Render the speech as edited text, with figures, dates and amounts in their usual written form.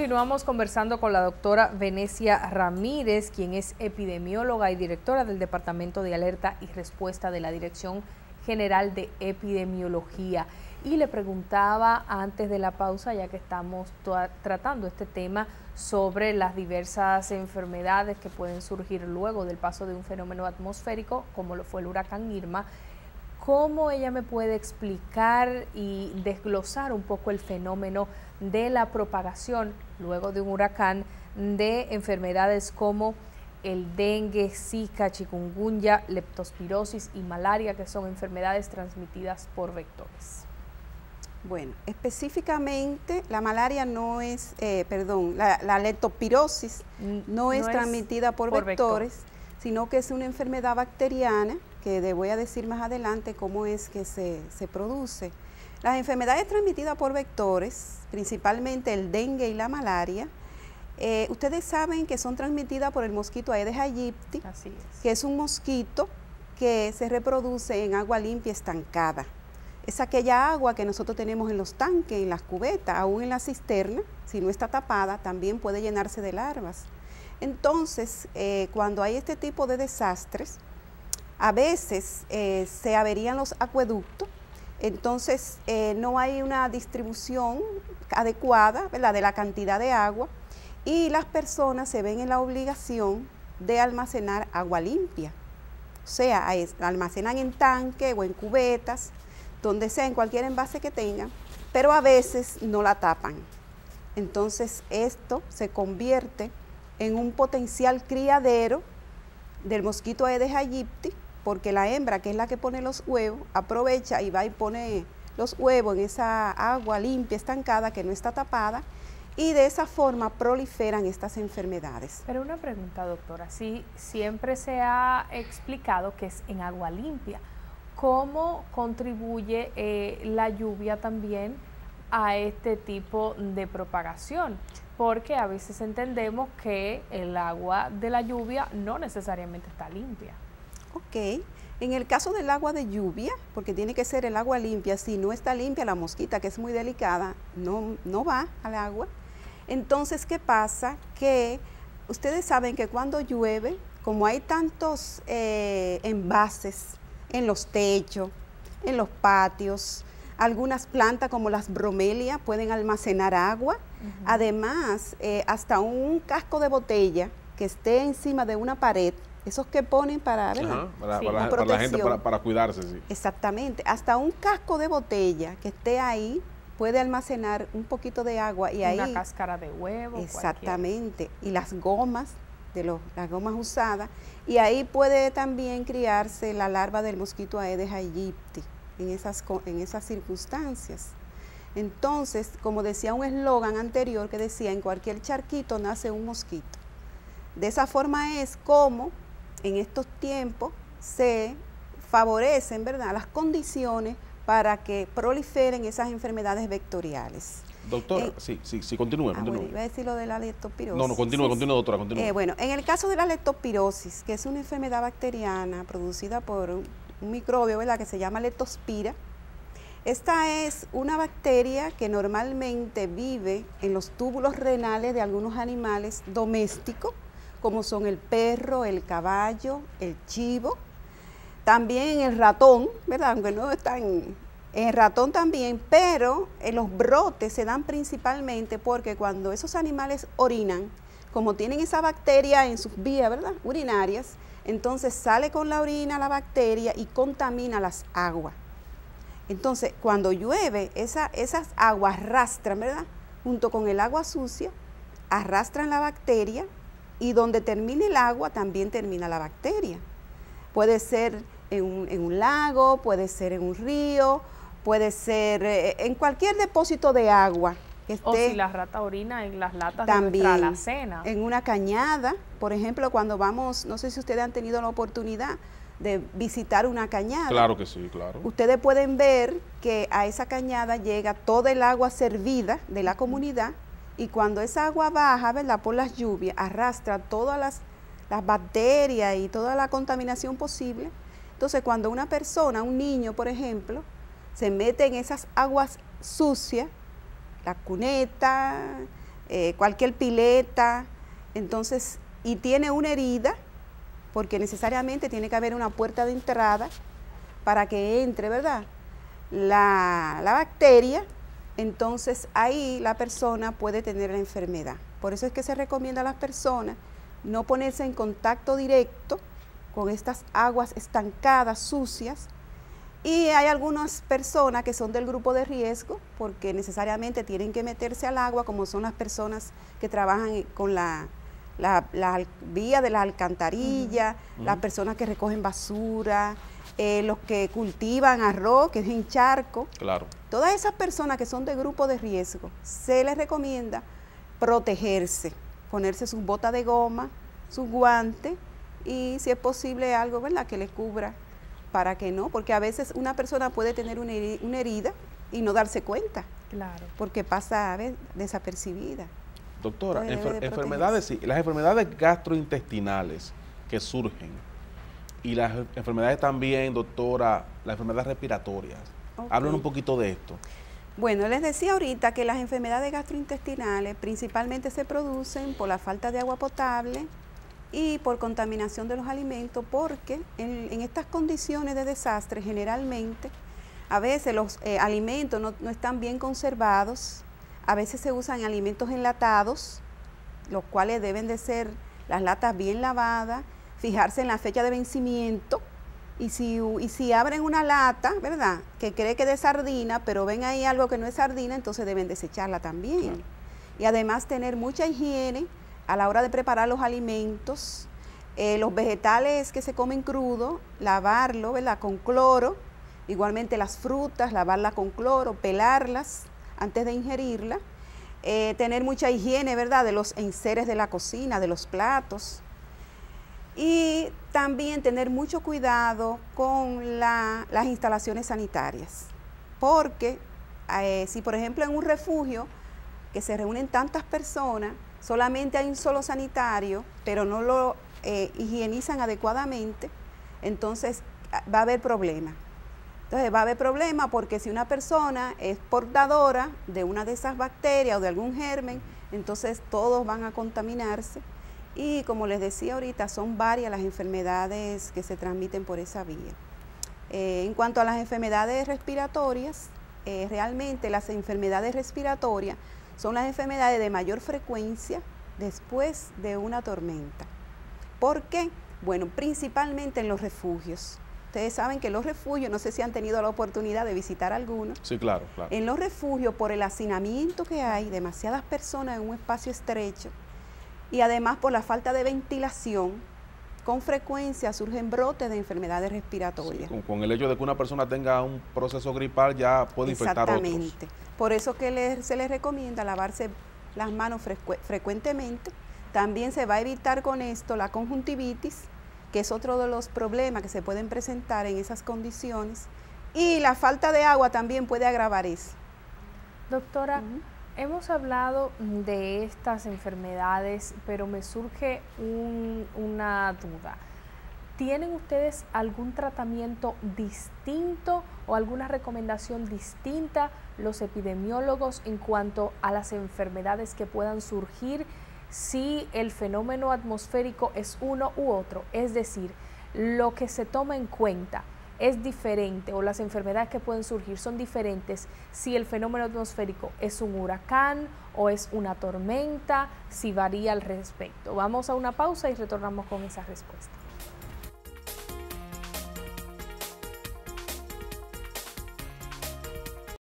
continuamos conversando con la doctora Venecia Ramírez, quien es epidemióloga y directora del Departamento de Alerta y Respuesta de la Dirección General de Epidemiología. Y le preguntaba antes de la pausa, ya que estamos tratando este tema sobre las diversas enfermedades que pueden surgir luego del paso de un fenómeno atmosférico, como lo fue el huracán Irma, ¿cómo ella me puede explicar y desglosar un poco el fenómeno de la propagación luego de un huracán de enfermedades como el dengue, zika, chikungunya, leptospirosis y malaria, que son enfermedades transmitidas por vectores? Bueno, específicamente la malaria no es, la leptospirosis no es transmitida por vectores, sino que es una enfermedad bacteriana, que le voy a decir más adelante cómo es que se produce. Las enfermedades transmitidas por vectores, principalmente el dengue y la malaria, ustedes saben que son transmitidas por el mosquito Aedes aegypti, que es un mosquito que se reproduce en agua limpia estancada. Es aquella agua que nosotros tenemos en los tanques, en las cubetas, aún en la cisterna, si no está tapada, también puede llenarse de larvas. Entonces, cuando hay este tipo de desastres, a veces se averían los acueductos, entonces no hay una distribución adecuada, ¿verdad?, de la cantidad de agua, y las personas se ven en la obligación de almacenar agua limpia. O sea, almacenan en tanque o en cubetas, donde sea, en cualquier envase que tengan, pero a veces no la tapan. Entonces esto se convierte en un potencial criadero del mosquito Aedes aegypti, porque la hembra, que es la que pone los huevos, aprovecha y va y pone los huevos en esa agua limpia, estancada, que no está tapada, y de esa forma proliferan estas enfermedades. Pero una pregunta, doctora, sí, siempre se ha explicado que es en agua limpia. ¿Cómo contribuye la lluvia también a este tipo de propagación? Porque a veces entendemos que el agua de la lluvia no necesariamente está limpia. Ok, en el caso del agua de lluvia, porque tiene que ser el agua limpia, si no está limpia la mosquita, que es muy delicada, no va al agua. Entonces, ¿qué pasa? Que ustedes saben que cuando llueve, como hay tantos envases en los techos, en los patios, algunas plantas como las bromelias pueden almacenar agua. Además, hasta un casco de botella que esté encima de una pared, esos que ponen para, ¿verdad?, para la gente, para cuidarse. Sí. Exactamente, hasta un casco de botella que esté ahí puede almacenar un poquito de agua. Y una ahí, cáscara de huevo. exactamente, y las gomas, las gomas usadas, y ahí puede también criarse la larva del mosquito Aedes aegypti en esas circunstancias. Entonces, como decía un eslogan anterior que decía, en cualquier charquito nace un mosquito. De esa forma es como en estos tiempos se favorecen, ¿verdad?, las condiciones para que proliferen esas enfermedades vectoriales. Doctora, sí, continúe. Bueno, iba a decir lo de la leptospirosis. No, continúe, doctora, continúe. Bueno, en el caso de la leptospirosis, que es una enfermedad bacteriana producida por un microbio, ¿verdad?, que se llama leptospira. Esta es una bacteria que normalmente vive en los túbulos renales de algunos animales domésticos, como son el perro, el caballo, el chivo, también el ratón, ¿verdad?, aunque no están... El ratón también, pero los brotes se dan principalmente porque cuando esos animales orinan, como tienen esa bacteria en sus vías, ¿verdad?, urinarias, entonces sale con la orina la bacteria y contamina las aguas. Entonces, cuando llueve, esas aguas arrastran, ¿verdad?, junto con el agua sucia, arrastran la bacteria, y donde termine el agua también termina la bacteria. Puede ser en un lago, puede ser en un río, puede ser en cualquier depósito de agua que esté. O si la rata orina en las latas también, de nuestra alacena. En una cañada, por ejemplo, cuando vamos, no sé si ustedes han tenido la oportunidad de visitar una cañada. Claro que sí, claro. Ustedes pueden ver que a esa cañada llega toda el agua servida de la comunidad, y cuando esa agua baja, ¿verdad?, por las lluvias, arrastra todas las bacterias y toda la contaminación posible. Entonces, cuando una persona, un niño, por ejemplo, se mete en esas aguas sucias, la cuneta, cualquier pileta, entonces, y tiene una herida, porque necesariamente tiene que haber una puerta de entrada para que entre, ¿verdad?, la bacteria, entonces ahí la persona puede tener la enfermedad. Por eso es que se recomienda a las personas no ponerse en contacto directo con estas aguas estancadas, sucias, y hay algunas personas que son del grupo de riesgo porque necesariamente tienen que meterse al agua, como son las personas que trabajan con la vía de la alcantarilla, las personas que recogen basura, los que cultivan arroz, que es en charco. Claro. Todas esas personas que son de grupo de riesgo, se les recomienda protegerse, ponerse sus botas de goma, sus guantes y si es posible algo, ¿verdad?, que le cubra para que no, porque a veces una persona puede tener una herida y no darse cuenta. Claro. Porque pasa a ver desapercibida. Doctora, las enfermedades gastrointestinales que surgen y las enfermedades también, doctora, las enfermedades respiratorias. Hablen un poquito de esto. Bueno, les decía ahorita que las enfermedades gastrointestinales principalmente se producen por la falta de agua potable y por contaminación de los alimentos, porque en estas condiciones de desastre generalmente a veces los alimentos no están bien conservados, a veces se usan alimentos enlatados, los cuales deben de ser las latas bien lavadas, fijarse en la fecha de vencimiento, y si abren una lata, ¿verdad?, que cree que es de sardina, pero ven ahí algo que no es sardina, entonces deben desecharla también. Claro. Y además tener mucha higiene a la hora de preparar los alimentos, los vegetales que se comen crudos, lavarlo, ¿verdad?, con cloro, igualmente las frutas, lavarlas con cloro, pelarlas antes de ingerirla, tener mucha higiene, ¿verdad?, de los enseres de la cocina, de los platos, y también tener mucho cuidado con las instalaciones sanitarias, porque si por ejemplo en un refugio que se reúnen tantas personas, solamente hay un solo sanitario, pero no lo higienizan adecuadamente, entonces va a haber problemas. Entonces va a haber problemas porque si una persona es portadora de una de esas bacterias o de algún germen, entonces todos van a contaminarse. Y como les decía ahorita, son varias las enfermedades que se transmiten por esa vía. En cuanto a las enfermedades respiratorias, realmente las enfermedades respiratorias son las enfermedades de mayor frecuencia después de una tormenta. ¿Por qué? Bueno, principalmente en los refugios. Ustedes saben que los refugios, no sé si han tenido la oportunidad de visitar algunos. Sí, claro, claro. En los refugios, por el hacinamiento que hay, demasiadas personas en un espacio estrecho, y además por la falta de ventilación, con frecuencia surgen brotes de enfermedades respiratorias. Sí, con el hecho de que una persona tenga un proceso gripal ya puede infectar a otros. Exactamente. Por eso que se les recomienda lavarse las manos frecuentemente. También se va a evitar con esto la conjuntivitis, que es otro de los problemas que se pueden presentar en esas condiciones. Y la falta de agua también puede agravar eso. Doctora, hemos hablado de estas enfermedades, pero me surge una duda. ¿Tienen ustedes algún tratamiento distinto o alguna recomendación distinta los epidemiólogos en cuanto a las enfermedades que puedan surgir si el fenómeno atmosférico es uno u otro? Es decir, lo que se toma en cuenta es diferente o las enfermedades que pueden surgir son diferentes si el fenómeno atmosférico es un huracán o es una tormenta, si varía al respecto. Vamos a una pausa y retornamos con esa respuesta.